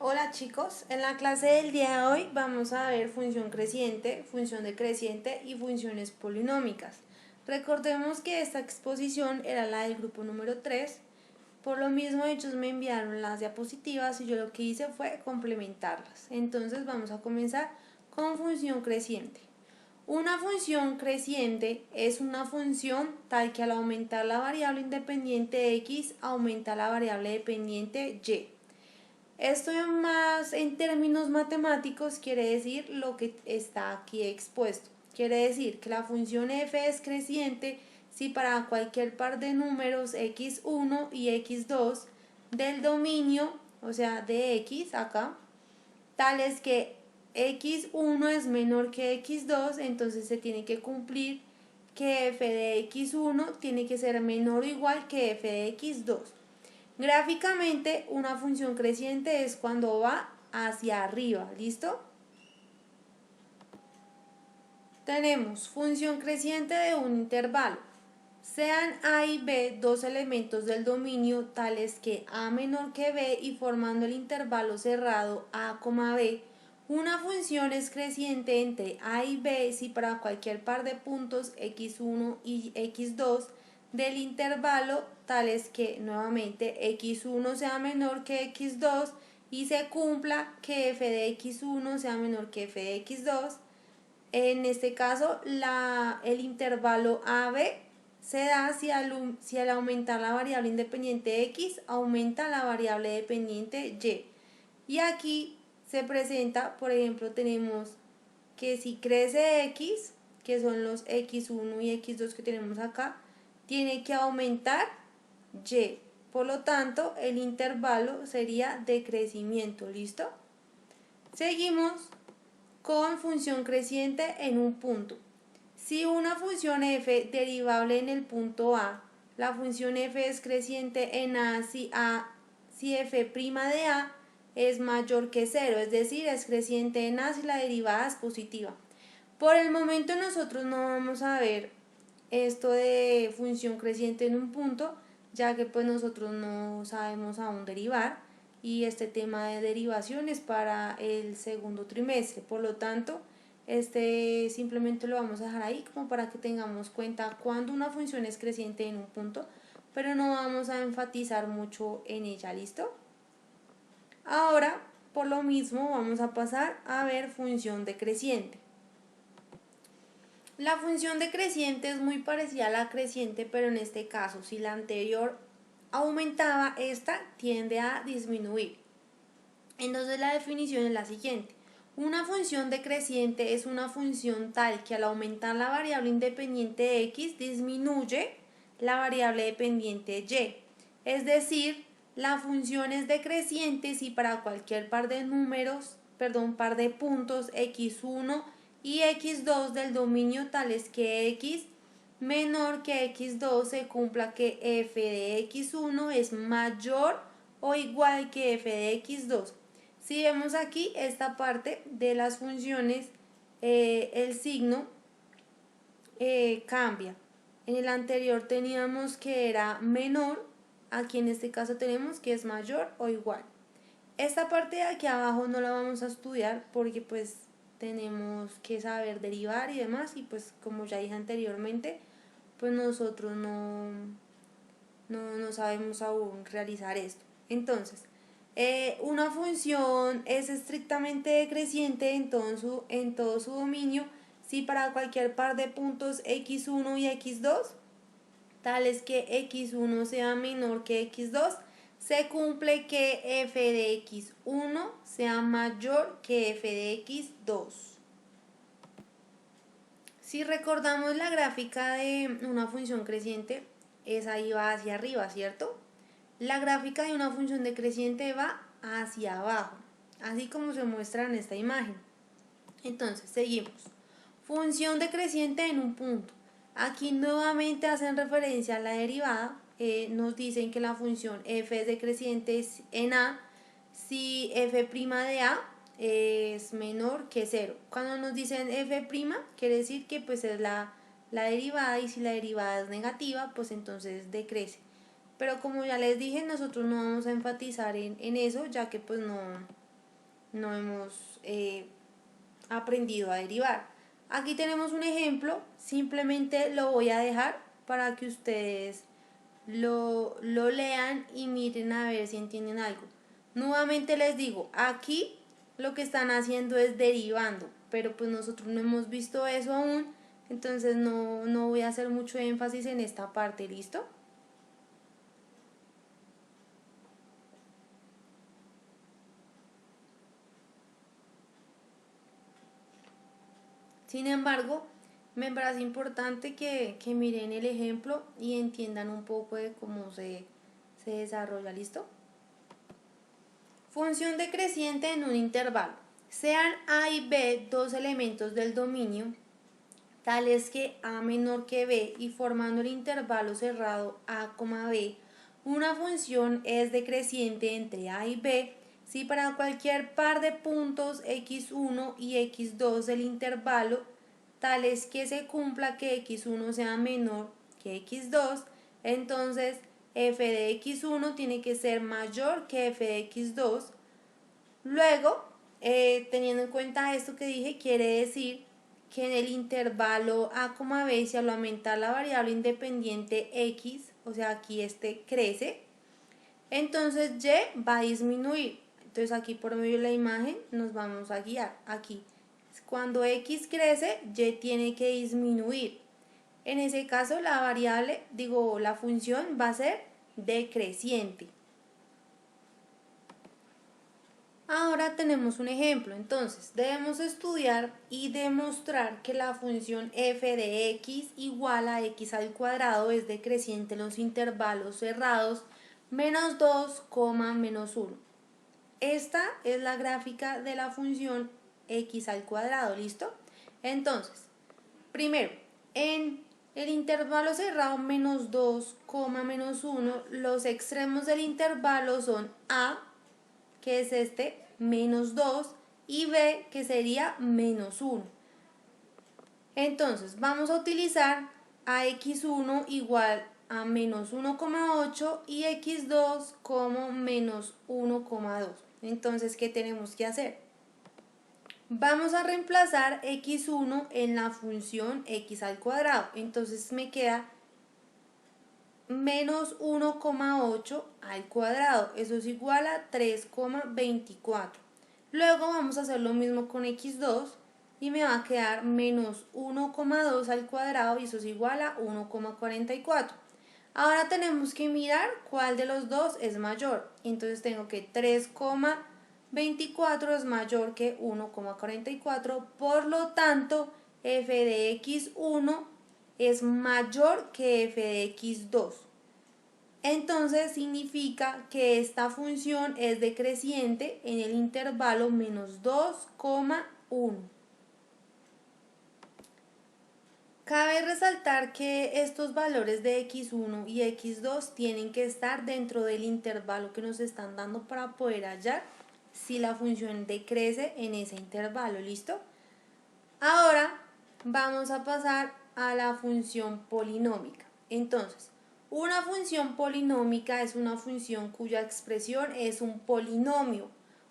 Hola chicos, en la clase del día de hoy vamos a ver función creciente, función decreciente y funciones polinómicas. Recordemos que esta exposición era la del grupo número 3, por lo mismo ellos me enviaron las diapositivas y yo lo que hice fue complementarlas. Entonces vamos a comenzar con función creciente. Una función creciente es una función tal que al aumentar la variable independiente x aumenta la variable dependiente y. Esto más en términos matemáticos quiere decir lo que está aquí expuesto. Quiere decir que la función f es creciente si para cualquier par de números x1 y x2 del dominio, o sea de x acá, tales que x1 es menor que x2, entonces se tiene que cumplir que f de x1 tiene que ser menor o igual que f de x2. Gráficamente, una función creciente es cuando va hacia arriba, ¿listo? Tenemos función creciente de un intervalo. Sean a y b dos elementos del dominio tales que a menor que b y formando el intervalo cerrado a, b, una función es creciente entre a y b si para cualquier par de puntos x1 y x2 del intervalo tales que nuevamente x1 sea menor que x2 y se cumpla que f de x1 sea menor que f de x2. En este caso, el intervalo AB se da si al aumentar la variable independiente x, aumenta la variable dependiente y. Y aquí se presenta, por ejemplo, tenemos que si crece x, que son los x1 y x2 que tenemos acá, tiene que aumentar y. Por lo tanto, el intervalo sería de crecimiento, ¿listo? Seguimos con función creciente en un punto. Si una función f derivable en el punto A, la función f es creciente en A si f' de A es mayor que 0, es decir, es creciente en A si la derivada es positiva. Por el momento nosotros no vamos a ver esto de función creciente en un punto, ya que pues nosotros no sabemos aún derivar y este tema de derivación es para el segundo trimestre. Por lo tanto, este simplemente lo vamos a dejar ahí como para que tengamos cuenta cuando una función es creciente en un punto, pero no vamos a enfatizar mucho en ella, ¿listo? Ahora, por lo mismo, vamos a pasar a ver función decreciente. La función decreciente es muy parecida a la creciente, pero en este caso, si la anterior aumentaba, esta tiende a disminuir. Entonces la definición es la siguiente. Una función decreciente es una función tal que al aumentar la variable independiente x disminuye la variable dependiente y. Es decir, la función es decreciente si para cualquier par de par de puntos x1 y x2 del dominio tales que x menor que x2 se cumpla que f de x1 es mayor o igual que f de x2. Si vemos aquí esta parte de las funciones, el signo cambia. En el anterior teníamos que era menor, aquí en este caso tenemos que es mayor o igual. Esta parte de aquí abajo no la vamos a estudiar porque pues tenemos que saber derivar y demás, y pues como ya dije anteriormente, pues nosotros no sabemos aún realizar esto. Entonces, una función es estrictamente decreciente en todo su dominio si para cualquier par de puntos x1 y x2, tales que x1 sea menor que x2, se cumple que f de x1 sea mayor que f de x2. Si recordamos la gráfica de una función creciente, esa iba hacia arriba, ¿cierto? La gráfica de una función decreciente va hacia abajo, así como se muestra en esta imagen. Entonces, seguimos. Función decreciente en un punto. Aquí nuevamente hacen referencia a la derivada. Nos dicen que la función f es decreciente en A si f' de A es menor que 0. Cuando nos dicen f', quiere decir que pues es la derivada, y si la derivada es negativa, pues entonces decrece. Pero como ya les dije, nosotros no vamos a enfatizar en eso, ya que pues no no hemos aprendido a derivar. Aquí tenemos un ejemplo, simplemente lo voy a dejar para que ustedes lo lean y miren a ver si entienden algo. Nuevamente les digo, aquí lo que están haciendo es derivando, pero pues nosotros no hemos visto eso aún, entonces no voy a hacer mucho énfasis en esta parte, ¿listo? Sin embargo, me parece importante que miren el ejemplo y entiendan un poco de cómo se desarrolla, ¿listo? Función decreciente en un intervalo. Sean A y B dos elementos del dominio, tales que A menor que B y formando el intervalo cerrado A, B, una función es decreciente entre A y B si para cualquier par de puntos x1 y x2 del intervalo, tales que se cumpla que x1 sea menor que x2, entonces f de x1 tiene que ser mayor que f de x2. Luego, teniendo en cuenta esto que dije, quiere decir que en el intervalo a, b, si al aumentar la variable independiente x, o sea, aquí este crece, entonces y va a disminuir. Entonces aquí por medio de la imagen nos vamos a guiar. Aquí, cuando x crece, y tiene que disminuir. En ese caso, la variable, la función va a ser decreciente. Ahora tenemos un ejemplo, entonces debemos estudiar y demostrar que la función f de x igual a x al cuadrado es decreciente en los intervalos cerrados menos 2, menos 1. Esta es la gráfica de la función x al cuadrado, ¿listo? Entonces, primero, en el intervalo cerrado menos 2, menos 1, los extremos del intervalo son a, que es este, menos 2, y b, que sería menos 1. Entonces, vamos a utilizar a x1 igual a menos 1,8 y x2 como menos 1,2. Entonces, ¿qué tenemos que hacer? Vamos a reemplazar x1 en la función x al cuadrado. Entonces me queda menos 1,8 al cuadrado. Eso es igual a 3,24. Luego vamos a hacer lo mismo con x2 y me va a quedar menos 1,2 al cuadrado y eso es igual a 1,44. Ahora tenemos que mirar cuál de los dos es mayor. Entonces tengo que 3,24 es mayor que 1,44. Por lo tanto, f de x1 es mayor que f de x2. Entonces significa que esta función es decreciente en el intervalo menos 2,1. Cabe resaltar que estos valores de x1 y x2 tienen que estar dentro del intervalo que nos están dando para poder hallar si la función decrece en ese intervalo, ¿listo? Ahora vamos a pasar a la función polinómica. Entonces, una función polinómica es una función cuya expresión es un polinomio.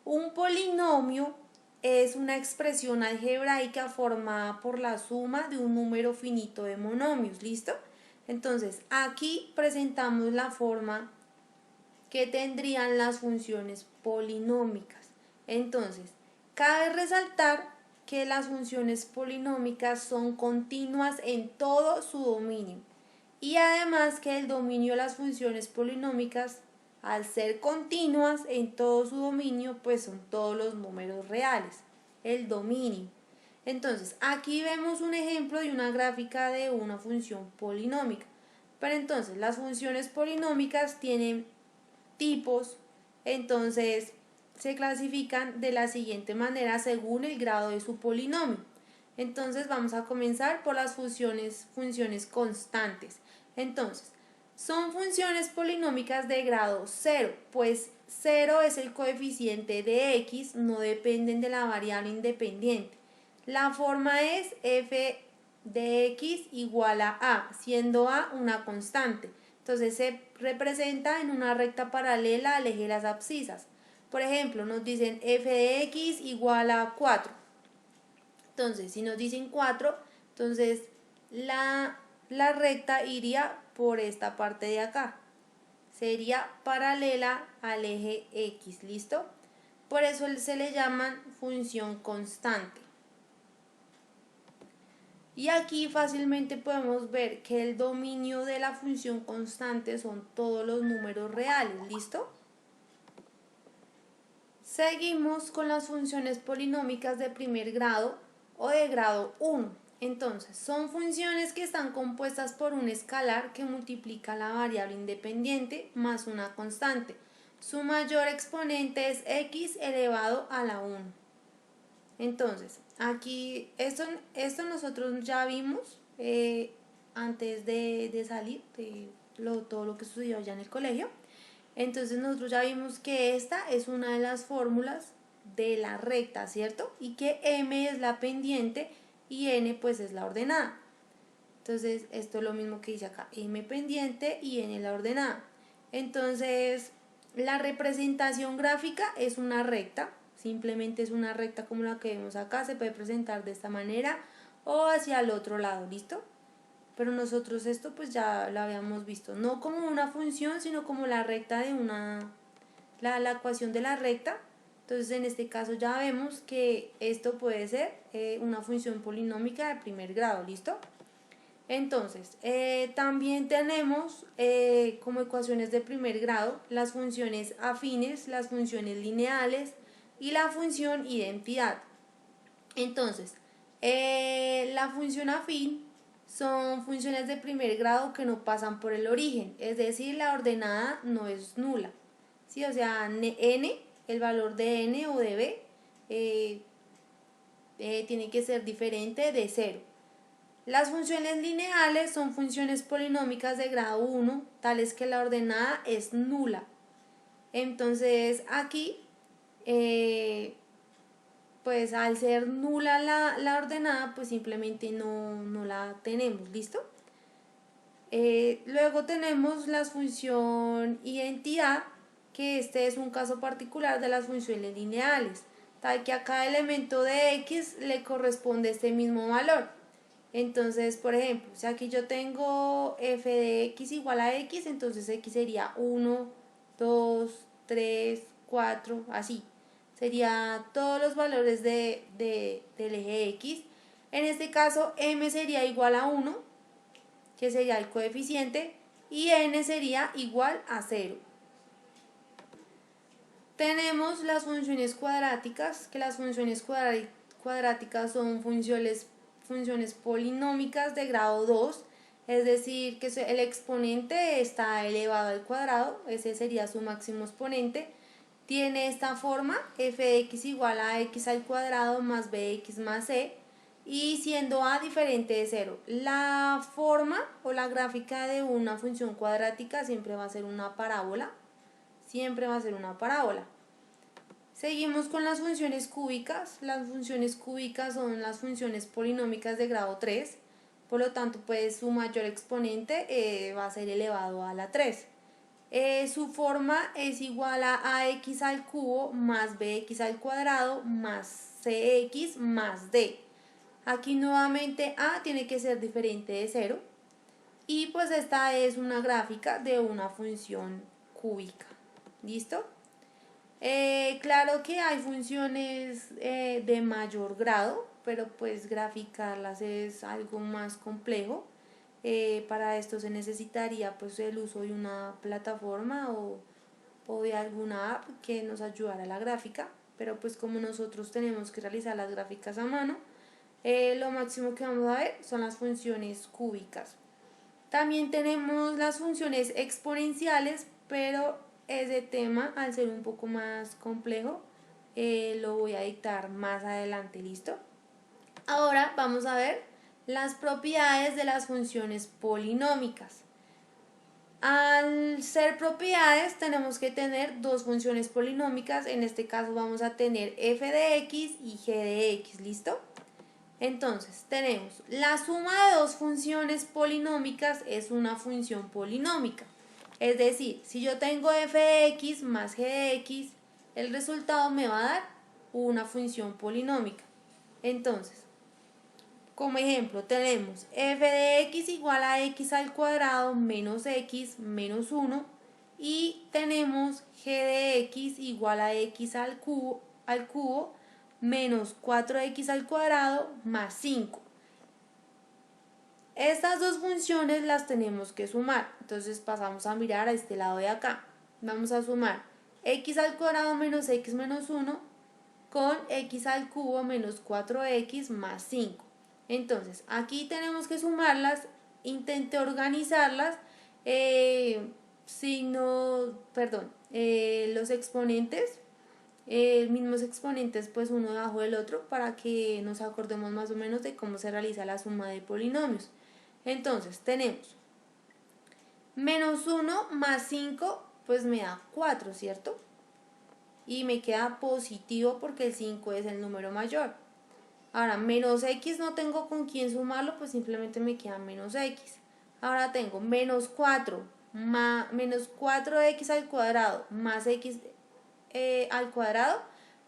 Un polinomio es una expresión algebraica formada por la suma de un número finito de monomios, ¿listo? Entonces, aquí presentamos la forma que tendrían las funciones polinómicas. Entonces, cabe resaltar que las funciones polinómicas son continuas en todo su dominio y además que el dominio de las funciones polinómicas, al ser continuas en todo su dominio, pues son todos los números reales, el dominio. Entonces, aquí vemos un ejemplo de una gráfica de una función polinómica. Pero entonces, las funciones polinómicas tienen tipos, entonces se clasifican de la siguiente manera según el grado de su polinomio. Entonces vamos a comenzar por las funciones constantes. Entonces, son funciones polinómicas de grado 0, pues 0 es el coeficiente de x, no dependen de la variable independiente. La forma es f de x igual a, siendo a una constante. Entonces se representa en una recta paralela al eje de las abscisas. Por ejemplo, nos dicen f de x igual a 4. Entonces, si nos dicen 4, entonces la recta iría por esta parte de acá. Sería paralela al eje x, ¿listo? Por eso se le llaman función constante. Y aquí fácilmente podemos ver que el dominio de la función constante son todos los números reales, ¿listo? Seguimos con las funciones polinómicas de primer grado o de grado 1. Entonces, son funciones que están compuestas por un escalar que multiplica la variable independiente más una constante. Su mayor exponente es x elevado a la 1. Entonces, aquí, esto nosotros ya vimos antes de salir de todo lo que sucedió ya en el colegio. Entonces nosotros ya vimos que esta es una de las fórmulas de la recta, ¿cierto? Y que m es la pendiente y n pues es la ordenada. Entonces esto es lo mismo que dice acá, m pendiente y n la ordenada. Entonces la representación gráfica es una recta, simplemente es una recta como la que vemos acá, se puede presentar de esta manera o hacia el otro lado, ¿listo? Pero nosotros esto pues ya lo habíamos visto, no como una función, sino como la recta de la ecuación de la recta. Entonces en este caso ya vemos que esto puede ser una función polinómica de primer grado, ¿listo? Entonces, también tenemos como ecuaciones de primer grado las funciones afines, las funciones lineales y la función identidad. Entonces, la función afín son funciones de primer grado que no pasan por el origen, es decir, la ordenada no es nula. ¿Sí? O sea, n, el valor de n o de b, tiene que ser diferente de 0. Las funciones lineales son funciones polinómicas de grado 1, tales que la ordenada es nula. Entonces, aquí, pues al ser nula la ordenada, pues simplemente no la tenemos, ¿listo? Luego tenemos la función identidad, que este es un caso particular de las funciones lineales, tal que a cada elemento de x le corresponde este mismo valor. Entonces, por ejemplo, si aquí yo tengo f de x igual a x, entonces x sería 1, 2, 3, 4, así. Sería todos los valores del eje x. En este caso, m sería igual a 1, que sería el coeficiente, y n sería igual a 0. Tenemos las funciones cuadráticas, que las funciones cuadráticas son funciones polinómicas de grado 2, es decir, que el exponente está elevado al cuadrado, ese sería su máximo exponente. Tiene esta forma, f de x igual a x al cuadrado más bx más c, y siendo a diferente de 0. La forma o la gráfica de una función cuadrática siempre va a ser una parábola, siempre va a ser una parábola. Seguimos con las funciones cúbicas. Las funciones cúbicas son las funciones polinómicas de grado 3, por lo tanto pues su mayor exponente va a ser elevado a la 3. Su forma es igual a ax al cubo más bx al cuadrado más cx más d. Aquí nuevamente a tiene que ser diferente de 0 y pues esta es una gráfica de una función cúbica. ¿Listo? Claro que hay funciones de mayor grado, pero pues graficarlas es algo más complejo. Para esto se necesitaría pues el uso de una plataforma o de alguna app que nos ayudara a la gráfica, pero pues como nosotros tenemos que realizar las gráficas a mano, lo máximo que vamos a ver son las funciones cúbicas. También tenemos las funciones exponenciales, pero ese tema, al ser un poco más complejo, lo voy a dictar más adelante, ¿listo? Ahora vamos a ver las propiedades de las funciones polinómicas. Al ser propiedades tenemos que tener dos funciones polinómicas, en este caso vamos a tener f de x y g de x, ¿listo? Entonces, tenemos la suma de dos funciones polinómicas es una función polinómica. Es decir, si yo tengo f de x más g de x, el resultado me va a dar una función polinómica. Entonces, como ejemplo, tenemos f de x igual a x al cuadrado menos x menos 1 y tenemos g de x igual a x al cubo menos 4x al cuadrado más 5. Estas dos funciones las tenemos que sumar, entonces pasamos a mirar a este lado de acá. Vamos a sumar x al cuadrado menos x menos 1 con x al cubo menos 4x más 5. Entonces, aquí tenemos que sumarlas, intenté organizarlas, los exponentes, mismos exponentes pues uno debajo del otro para que nos acordemos más o menos de cómo se realiza la suma de polinomios. Entonces, tenemos menos 1 más 5, pues me da 4, ¿cierto? Y me queda positivo porque el 5 es el número mayor. Ahora, menos x no tengo con quién sumarlo, pues simplemente me queda menos x. Ahora tengo menos 4, menos 4x al cuadrado más x al cuadrado,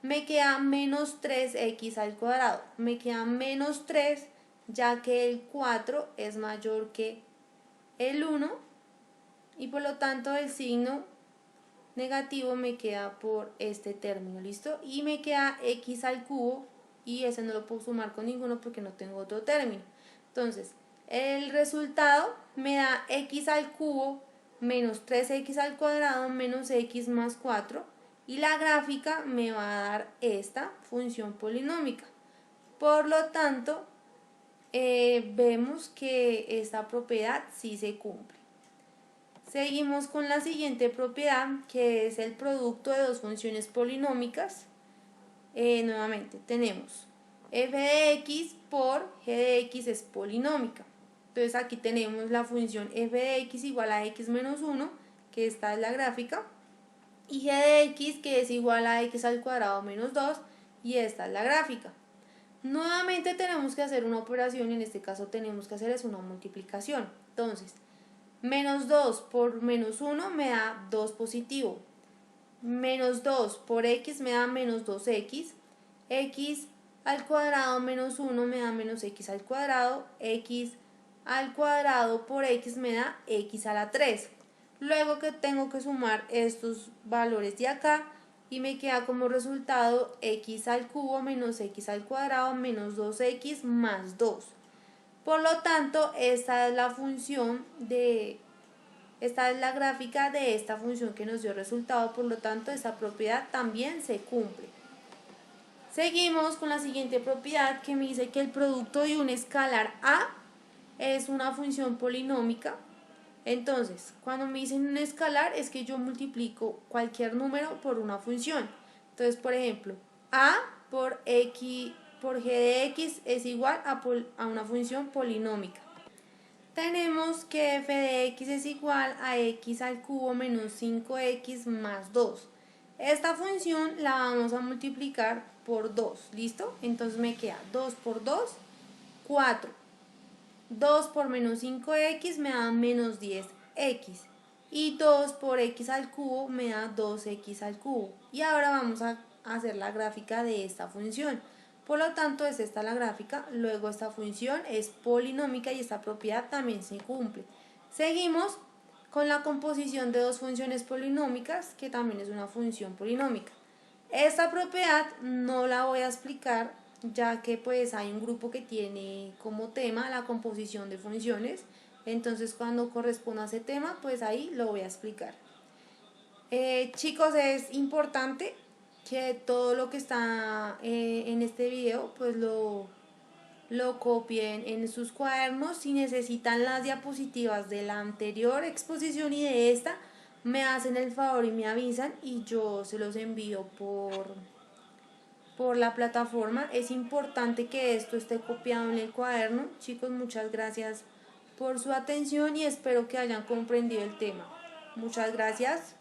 me queda menos 3x al cuadrado. Me queda menos 3, ya que el 4 es mayor que el 1 y por lo tanto el signo negativo me queda por este término, ¿listo? Y me queda x al cubo y ese no lo puedo sumar con ninguno porque no tengo otro término. Entonces, el resultado me da x al cubo menos 3x al cuadrado menos x más 4 y la gráfica me va a dar esta función polinómica. Por lo tanto, vemos que esta propiedad sí se cumple. Seguimos con la siguiente propiedad, que es el producto de dos funciones polinómicas. Nuevamente tenemos f de x por g de x es polinómica. Entonces aquí tenemos la función f de x igual a x menos 1, que esta es la gráfica, y g de x que es igual a x al cuadrado menos 2, y esta es la gráfica. Nuevamente tenemos que hacer una operación, en este caso tenemos que hacer es una multiplicación. Entonces, menos 2 por menos 1 me da 2 positivo. Menos 2 por x me da menos 2x. X al cuadrado menos 1 me da menos x al cuadrado. X al cuadrado por x me da x a la 3. Luego que tengo que sumar estos valores de acá y me queda como resultado x al cubo menos x al cuadrado menos 2x más 2. Por lo tanto, esta es la gráfica de esta función que nos dio resultado, por lo tanto, esta propiedad también se cumple. Seguimos con la siguiente propiedad que me dice que el producto de un escalar A es una función polinómica. Entonces, cuando me dicen un escalar es que yo multiplico cualquier número por una función. Entonces, por ejemplo, A por x por g de x es igual a una función polinómica. Tenemos que f de x es igual a x al cubo menos 5x más 2. Esta función la vamos a multiplicar por 2, ¿listo? Entonces me queda 2 por 2, 4. 2 por menos 5x me da menos 10x. Y 2 por x al cubo me da 2x al cubo. Y ahora vamos a hacer la gráfica de esta función. Por lo tanto, es esta la gráfica. Luego esta función es polinómica y esta propiedad también se cumple. Seguimos con la composición de dos funciones polinómicas, que también es una función polinómica. Esta propiedad no la voy a explicar, ya que pues hay un grupo que tiene como tema la composición de funciones. Entonces cuando corresponda a ese tema, pues ahí lo voy a explicar. Chicos, es importante que todo lo que está en este video pues lo copien en sus cuadernos. Si necesitan las diapositivas de la anterior exposición y de esta, me hacen el favor y me avisan y yo se los envío por la plataforma. Es importante que esto esté copiado en el cuaderno. Chicos, muchas gracias por su atención y espero que hayan comprendido el tema. Muchas gracias.